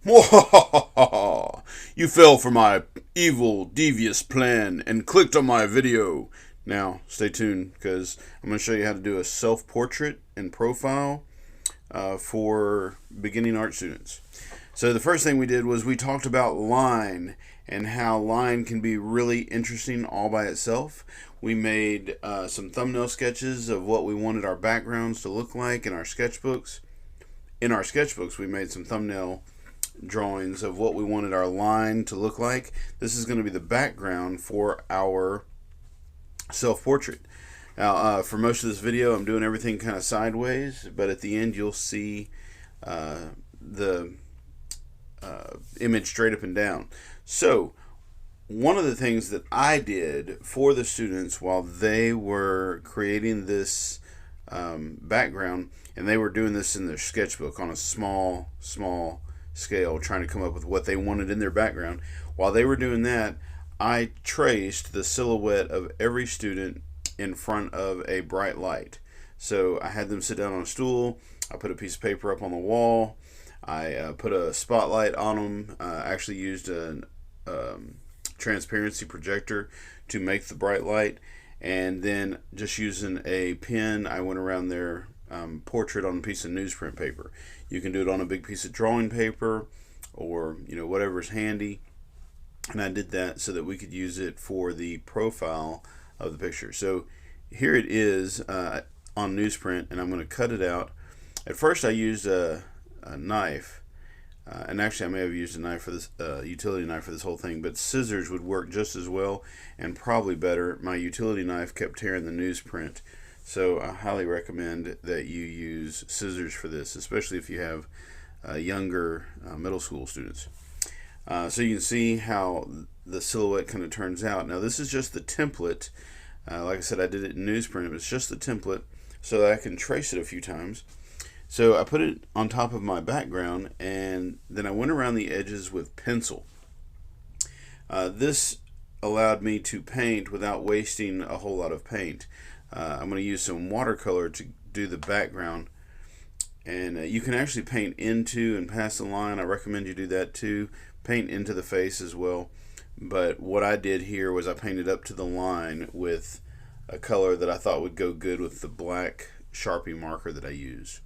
You fell for my evil, devious plan and clicked on my video. Now, stay tuned because I'm going to show you how to do a self-portrait and profile for beginning art students. So the first thing we did was we talked about line and how line can be really interesting all by itself. We made some thumbnail sketches of what we wanted our backgrounds to look like in our sketchbooks. In our sketchbooks, we made some thumbnail drawings of what we wanted our line to look like. This is going to be the background for our self-portrait. Now, for most of this video, I'm doing everything kind of sideways, but at the end, you'll see the image straight up and down. So, one of the things that I did for the students while they were creating this background, and they were doing this in their sketchbook on a small scale, trying to come up with what they wanted in their background. While they were doing that, I traced the silhouette of every student in front of a bright light. So I had them sit down on a stool. I put a piece of paper up on the wall. I put a spotlight on them. I actually used a transparency projector to make the bright light. And then just using a pen, I went around their portrait on a piece of newsprint paper. You can do it on a big piece of drawing paper or whatever's handy. And I did that so that we could use it for the profile of the picture. So here it is on newsprint, and I'm going to cut it out. At first I used a knife, and actually I may have used a knife for this utility knife for this whole thing, but scissors would work just as well and probably better. My utility knife kept tearing the newsprint, so I highly recommend that you use scissors for this, especially if you have younger middle school students. So you can see how the silhouette kind of turns out. Now this is just the template. Like I said, I did it in newsprint. It was just the template so that I can trace it a few times. So I put it on top of my background, and then I went around the edges with pencil. This allowed me to paint without wasting a whole lot of paint. I'm going to use some watercolor to do the background. And you can actually paint into and past the line. I recommend you do that too. Paint into the face as well. But what I did here was I painted up to the line with a color that I thought would go good with the black Sharpie marker that I used.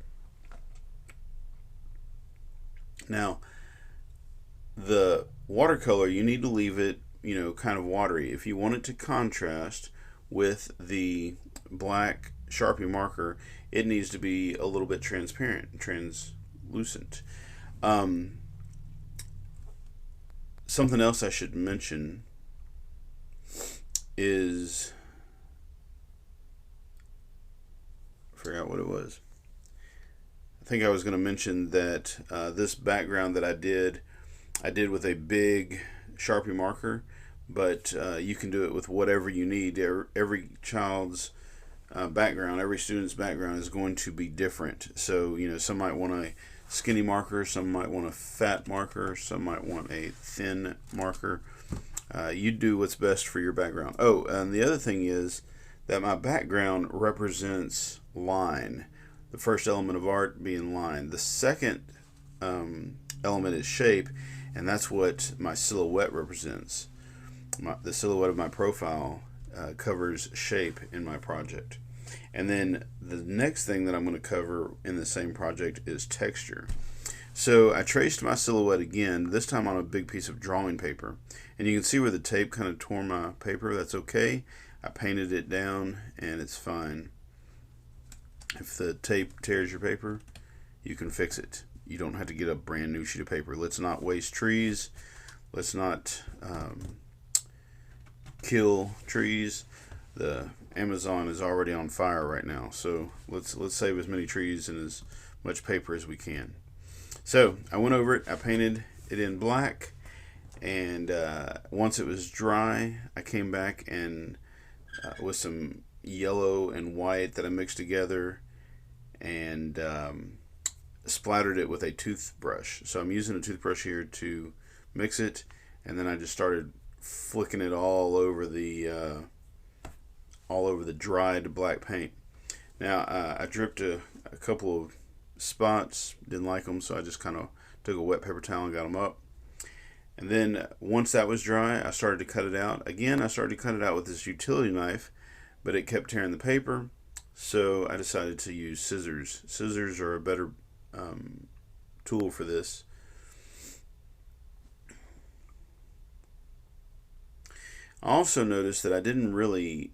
Now, the watercolor, you need to leave it, kind of watery. If you want it to contrast with the black Sharpie marker, it needs to be a little bit transparent, translucent. Something else I should mention is, I forgot what it was. I think I was going to mention that this background that I did with a big Sharpie marker, but you can do it with whatever you need. Every child's background, every student's background is going to be different. So, some might want a skinny marker, some might want a fat marker, some might want a thin marker. You do what's best for your background. Oh, and the other thing is that my background represents line. The first element of art being line. The second element is shape, and that's what my silhouette represents. The silhouette of my profile covers shape in my project. And then the next thing that I'm going to cover in the same project is texture. So I traced my silhouette again, this time on a big piece of drawing paper. And you can see where the tape kind of tore my paper. That's okay. I painted it down and it's fine. If the tape tears your paper, you can fix it. You don't have to get a brand new sheet of paper. Let's not waste trees. Let's not kill trees. The Amazon is already on fire right now, so let's save as many trees and as much paper as we can. So I went over it. I painted it in black, and once it was dry, I came back and with some yellow and white that I mixed together and splattered it with a toothbrush. So I'm using a toothbrush here to mix it, and then I just started flicking it all over the dried black paint. Now I dripped a couple of spots, didn't like them, so I just kind of took a wet paper towel and got them up. And then once that was dry, I started to cut it out. Again, I started to cut it out with this utility knife, but it kept tearing the paper, so I decided to use scissors. Scissors are a better tool for this. I also noticed that I didn't really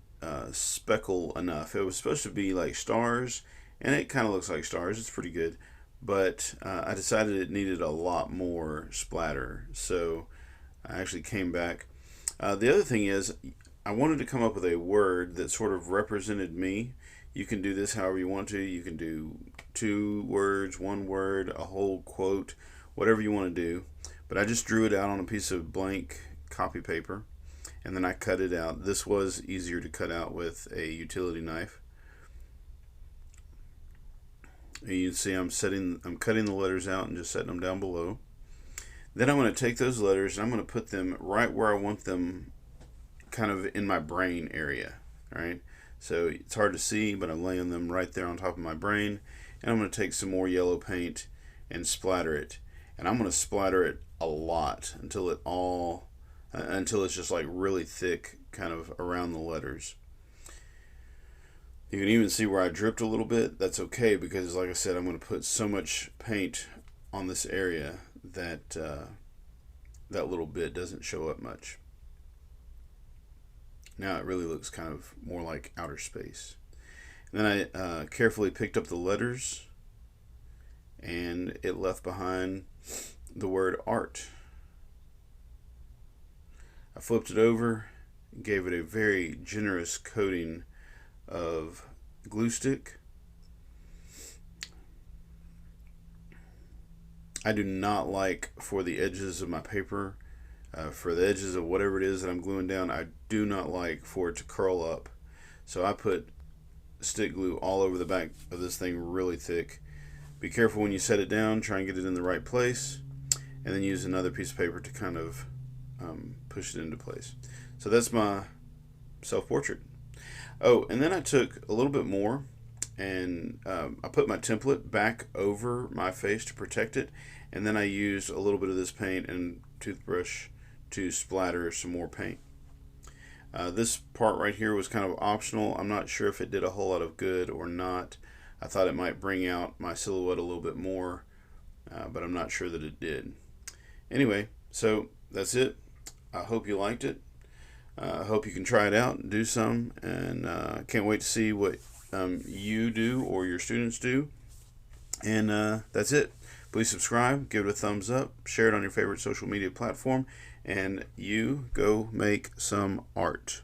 speckle enough. It was supposed to be like stars, and it kind of looks like stars. It's pretty good. But I decided it needed a lot more splatter, so I actually came back. The other thing is, I wanted to come up with a word that sort of represented me. You can do this however you want to. You can do 2 words, 1 word, a whole quote, whatever you want to do. But I just drew it out on a piece of blank copy paper, and then I cut it out. This was easier to cut out with a utility knife. And you can see I'm cutting the letters out and just setting them down below. Then I'm going to take those letters and I'm going to put them right where I want them, kind of in my brain area. All right. So it's hard to see, but I'm laying them right there on top of my brain. And I'm going to take some more yellow paint and splatter it. And I'm going to splatter it a lot until it's just like really thick, kind of around the letters. You can even see where I dripped a little bit. That's okay, because like I said, I'm going to put so much paint on this area that that little bit doesn't show up much. Now it really looks kind of more like outer space. And then I carefully picked up the letters, and it left behind the word art. I flipped it over, gave it a very generous coating of glue stick. I do not like, for the edges of my paper, for the edges of whatever it is that I'm gluing down, I do not like for it to curl up. So I put stick glue all over the back of this thing really thick. Be careful when you set it down, try and get it in the right place, and then use another piece of paper to kind of push it into place. So that's my self-portrait. Oh, and then I took a little bit more, and I put my template back over my face to protect it, and then I used a little bit of this paint and toothbrush to splatter some more paint. This part right here was kind of optional. I'm not sure if it did a whole lot of good or not. I thought it might bring out my silhouette a little bit more, but I'm not sure that it did. Anyway, so that's it. I hope you liked it. I hope you can try it out and do some, and can't wait to see what you do or your students do. And that's it. Please subscribe, give it a thumbs up, share it on your favorite social media platform, and you go make some art.